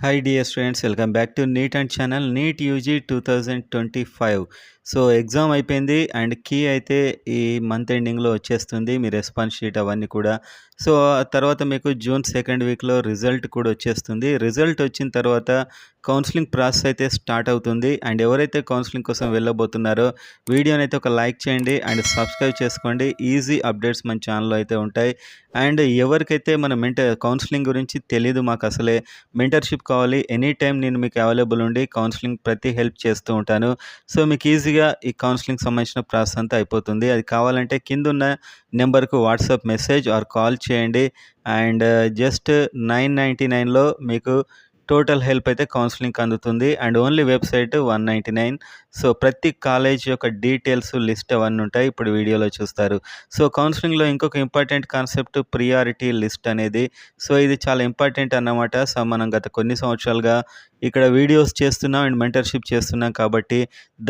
Hi dear students, welcome back to NEET and channel NEET UG 2025. So exam అయిపోయింది and key అయితే ఈ month ఎండింగ్లో వచ్చేస్తుంది. మీ response sheet అవన్నీ కూడా. సో ఆ తర్వాత మీకు జూన్ సెకండ్ వీక్లో రిజల్ట్ కూడా వచ్చేస్తుంది. రిజల్ట్ వచ్చిన తర్వాత కౌన్సిలింగ్ ప్రాసెస్ అయితే స్టార్ట్ అవుతుంది. అండ్ ఎవరైతే కౌన్సిలింగ్ కోసం వెళ్ళబోతున్నారో వీడియోని అయితే ఒక లైక్ చేయండి అండ్ సబ్స్క్రైబ్ చేసుకోండి. ఈజీ అప్డేట్స్ మన ఛానల్లో అయితే ఉంటాయి. అండ్ ఎవరికైతే మన కౌన్సిలింగ్ గురించి తెలీదు, మాకు అసలే మెంటర్షిప్ కావాలి, ఎనీ టైం నేను మీకు అవైలబుల్ ఉండి కౌన్సిలింగ్ ప్రతి హెల్ప్ చేస్తూ ఉంటాను. సో మీకు ఈజీగా ఈ కౌన్సిలింగ్ సంబంధించిన ప్రాసెస్ అంతా అయిపోతుంది. అది కావాలంటే కిందున్న నెంబర్కు వాట్సాప్ మెసేజ్ ఆర్ కాల్ చేయండి. అండ్ జస్ట్ 999లో మీకు టోటల్ హెల్ప్ అయితే కౌన్సిలింగ్కి అందుతుంది. And only website 199. సో ప్రతి కాలేజ్ యొక్క డీటెయిల్స్ లిస్ట్ అవన్నీ ఉంటాయి, ఇప్పుడు వీడియోలో చూస్తారు. సో కౌన్సిలింగ్లో ఇంకొక ఇంపార్టెంట్ కాన్సెప్ట్ ప్రియారిటీ లిస్ట్ అనేది. సో ఇది చాలా ఇంపార్టెంట్ అన్నమాట. సో మనం గత కొన్ని సంవత్సరాలుగా ఇక్కడ వీడియోస్ చేస్తున్నాం అండ్ మెంటర్షిప్ చేస్తున్నాం కాబట్టి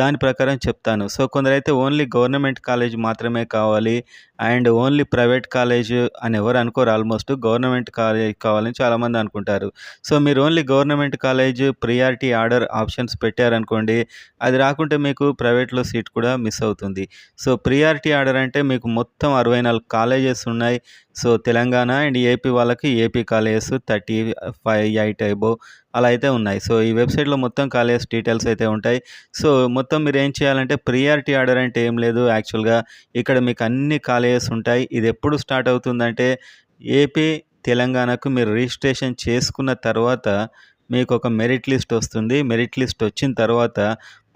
దాని ప్రకారం చెప్తాను. సో కొందరైతే ఓన్లీ గవర్నమెంట్ కాలేజ్ మాత్రమే కావాలి అండ్ ఓన్లీ ప్రైవేట్ కాలేజ్ అని ఎవరు అనుకోరు. ఆల్మోస్ట్ గవర్నమెంట్ కాలేజ్ కావాలని చాలామంది అనుకుంటారు. సో మీరు only government college priority order options పెట్టారనుకోండి, అది రాకుంటే మీకు ప్రైవేట్లో సీట్ కూడా మిస్ అవుతుంది. సో ప్రియారిటీ ఆర్డర్ అంటే మీకు మొత్తం 64 కాలేజెస్ ఉన్నాయి. సో తెలంగాణ అండ్ ఏపీ వాళ్ళకి ఏపీ కాలేజెస్ 35 అబోవ్ అలా అయితే ఉన్నాయి. సో ఈ వెబ్సైట్లో మొత్తం కాలేజెస్ డీటెయిల్స్ అయితే ఉంటాయి. సో మొత్తం మీరు ఏం చేయాలంటే ప్రియారిటీ ఆర్డర్ అంటే ఏం లేదు. యాక్చువల్గా ఇక్కడ మీకు అన్ని కాలేజెస్ ఉంటాయి. ఇది ఎప్పుడు స్టార్ట్ అవుతుందంటే ఏపీ తెలంగాణకు మీరు రిజిస్ట్రేషన్ చేసుకున్న తర్వాత మీకు ఒక మెరిట్ లిస్ట్ వస్తుంది. మెరిట్ లిస్ట్ వచ్చిన తర్వాత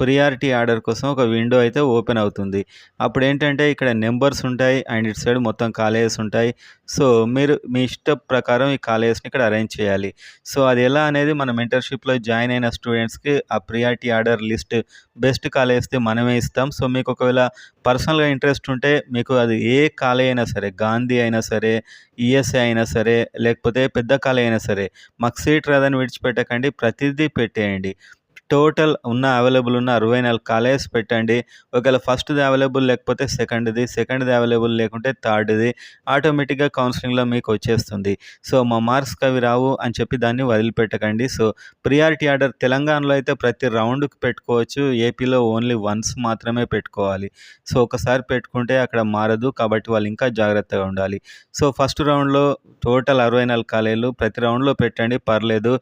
ప్రియారిటీ ఆర్డర్ కోసం ఒక విండో అయితే ఓపెన్ అవుతుంది. అప్పుడు ఏంటంటే ఇక్కడ నెంబర్స్ ఉంటాయి అండ్ ఇటు సైడ్ మొత్తం కాలేజెస్ ఉంటాయి. సో మీరు మీ ఇష్ట ప్రకారం ఈ కాలేజెస్ని ఇక్కడ అరేంజ్ చేయాలి. సో అది ఎలా అనేది మన మెంటర్షిప్లో జాయిన్ అయిన స్టూడెంట్స్కి ఆ ప్రియారిటీ ఆర్డర్ లిస్ట్ బెస్ట్ కాలేజెస్ది మనమే ఇస్తాం. సో మీకు ఒకవేళ పర్సనల్గా ఇంట్రెస్ట్ ఉంటే మీకు అది ఏ కాలేజ్ అయినా సరే, గాంధీ అయినా సరే, ఈఎస్ఐ అయినా సరే, లేకపోతే పెద్ద కాలేజ్ అయినా సరే, మాకు సీట్ రాదని విడిచిపెట్టకండి, ప్రతిదీ పెట్టేయండి. టోటల్ అవైలబుల్ ఉన్న 64 కాలేజెస్ పెట్టండి. ఒకవేళ ఫస్ట్‌ది అవైలబుల్ లేకపోతే సెకండ్‌ది అవైలబుల్ లేకుంటే థర్డ్‌ది ఆటోమేటిక్‌గా కౌన్సిలింగ్‌లో మీకు వచ్చేస్తుంది. సో మా మార్క్స్‌కి అవి రావు అని చెప్పి దాన్ని వదిలిపెట్టకండి. సో ప్రియారిటీ ఆర్డర్ తెలంగాణలో అయితే ప్రతి రౌండ్‌కి పెట్టుకోవచ్చు. ఏపీలో ఓన్లీ వన్స్ మాత్రమే పెట్టుకోవాలి. సో ఒకసారి పెట్టుకుంటే అక్కడ మారదు, కాబట్టి వాళ్ళు ఇంకా జాగ్రత్తగా ఉండాలి. సో ఫస్ట్ రౌండ్‌లో టోటల్ 64 కాలేజీలు ప్రతి రౌండ్‌లో పెట్టండి, పర్లేదు.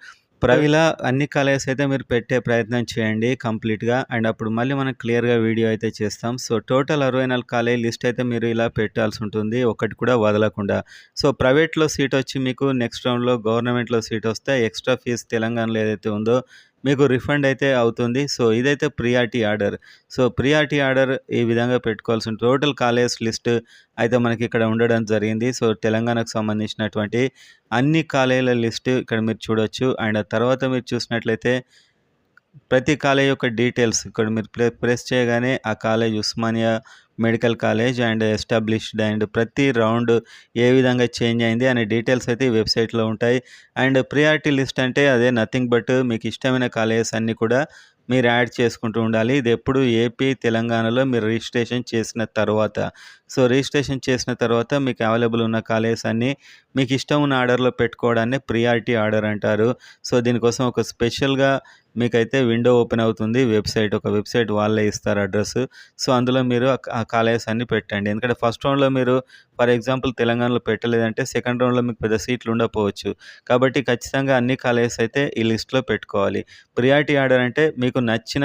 ఇలా అన్ని కాలేజెస్ అయితే మీరు పెట్టే ప్రయత్నం చేయండి కంప్లీట్‌గా. అండ్ అప్పుడు మళ్ళీ మనం క్లియర్‌గా వీడియో అయితే చేస్తాం. సో టోటల్ 64 కాలేజ్ లిస్ట్ అయితే మీరు ఇలా పెట్టాల్సి ఉంటుంది, ఒకటి కూడా వదలకుండా. సో ప్రైవేట్‌లో సీట్ వచ్చి మీకు నెక్స్ట్ రౌండ్‌లో గవర్నమెంట్‌లో సీట్ వస్తే ఎక్స్ట్రా ఫీజు తెలంగాణలో ఏదైతే ఉందో మీకు రిఫండ్ అయితే అవుతుంది. సో ఇదైతే priority order. So priority order ఈ విధంగా పెట్టుకోవాల్సి ఉంటుంది. టోటల్ కాలేజ్ లిస్ట్ అయితే మనకి ఇక్కడ ఉండడం జరిగింది. సో తెలంగాణకు సంబంధించినటువంటి అన్ని కాలేజీల లిస్ట్ ఇక్కడ మీరు చూడొచ్చు. అండ్ ఆ తర్వాత మీరు చూసినట్లయితే ప్రతి కాలేజ్ యొక్క డీటెయిల్స్ ఇక్కడ మీరు ప్రెస్ చేయగానే ఆ college Osmania medical college and established and ప్రతి రౌండ్ ఏ విధంగా చేంజ్ అయింది అనే డీటెయిల్స్ అయితే ఈ వెబ్సైట్లో ఉంటాయి. అండ్ ప్రియారిటీ లిస్ట్ అంటే అదే నథింగ్ బట్ మీకు ఇష్టమైన కాలేజెస్ అన్నీ కూడా మీరు యాడ్ చేసుకుంటూ ఉండాలి. ఇది ఎప్పుడు ఏపీ తెలంగాణలో మీరు రిజిస్ట్రేషన్ చేసిన తర్వాత. సో రిజిస్ట్రేషన్ చేసిన తర్వాత మీకు అవైలబుల్ ఉన్న కాలేజెస్ అన్నీ మీకు ఇష్టం ఉన్న ఆర్డర్లో పెట్టుకోవడాన్ని ప్రియారిటీ ఆర్డర్ అంటారు. సో దీనికోసం ఒక స్పెషల్గా మీకైతే విండో ఓపెన్ అవుతుంది. ఒక వెబ్సైట్ వాళ్ళే ఇస్తారు అడ్రస్. సో అందులో మీరు ఆ కాలేజెస్ అన్నీ పెట్టండి. ఎందుకంటే ఫస్ట్ రౌండ్లో మీరు ఫర్ ఎగ్జాంపుల్ తెలంగాణలో పెట్టలేదంటే సెకండ్ రౌండ్లో మీకు పెద్ద సీట్లు ఉండకపోవచ్చు. కాబట్టి ఖచ్చితంగా అన్ని కాలేజెస్ అయితే ఈ లిస్ట్లో పెట్టుకోవాలి. ప్రియారిటీ ఆర్డర్ అంటే మీకు నచ్చిన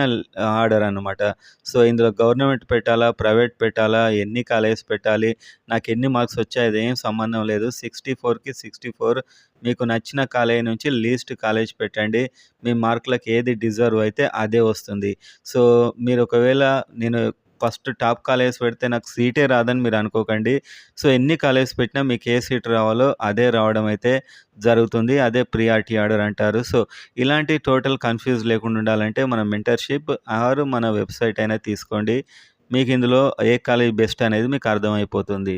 ఆర్డర్ అన్నమాట. సో ఇందులో గవర్నమెంట్ పెట్టాలా, ప్రైవేట్ పెట్టాలా, ఎన్ని కాలేజెస్ పెట్టాలి, నాకు ఎన్ని మార్క్స్ వచ్చాయి అదేం సంబంధం లేదు. 64కి 64 మీకు నచ్చిన కాలేజ్ నుంచి లీస్ట్ కాలేజ్ పెట్టండి. మీ మార్కులకి ఏది డిజర్వ్ అయితే అదే వస్తుంది. సో మీరు ఒకవేళ నేను ఫస్ట్ టాప్ కాలేజెస్ పెడితే నాకు సీటే రాదని మీరు అనుకోకండి. సో ఎన్ని కాలేజెస్ పెట్టినా మీకు ఏ సీట్ రావాలో అదే రావడం అయితే జరుగుతుంది. అదే ప్రియారిటీ ఆర్డర్ అంటారు. సో ఇలాంటి టోటల్ కన్‌ఫ్యూజ్ లేకుండా ఉండాలంటే మన మెంటర్‌షిప్ ఆర్ మన వెబ్సైట్ అయినా తీసుకోండి. మీకు ఇందులో ఏ కాలేజ్ బెస్ట్ అనేది మీకు అర్థమైపోతుంది.